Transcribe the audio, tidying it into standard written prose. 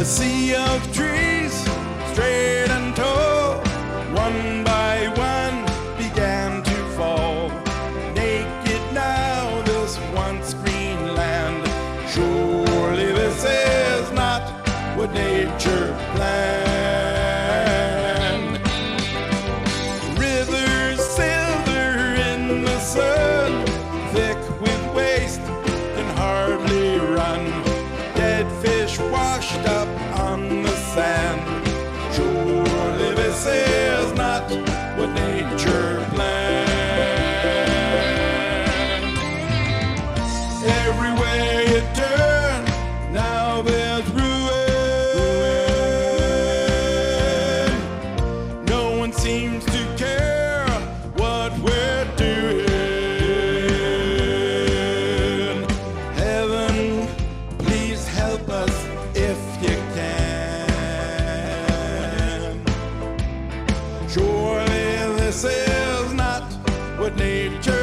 A sea of trees, straight and tall, one by one began to fall. Naked now, this once green land. Surely this is not what nature planned. Rivers silver in the sun, thick with waste, can hardly run. Dead fish washed up on the sand. Surely this is not what nature planned. Everywhere you turn, now there's ruin. No one seems to care what we're doing. Heaven, please help us if you can. Surely this is not what nature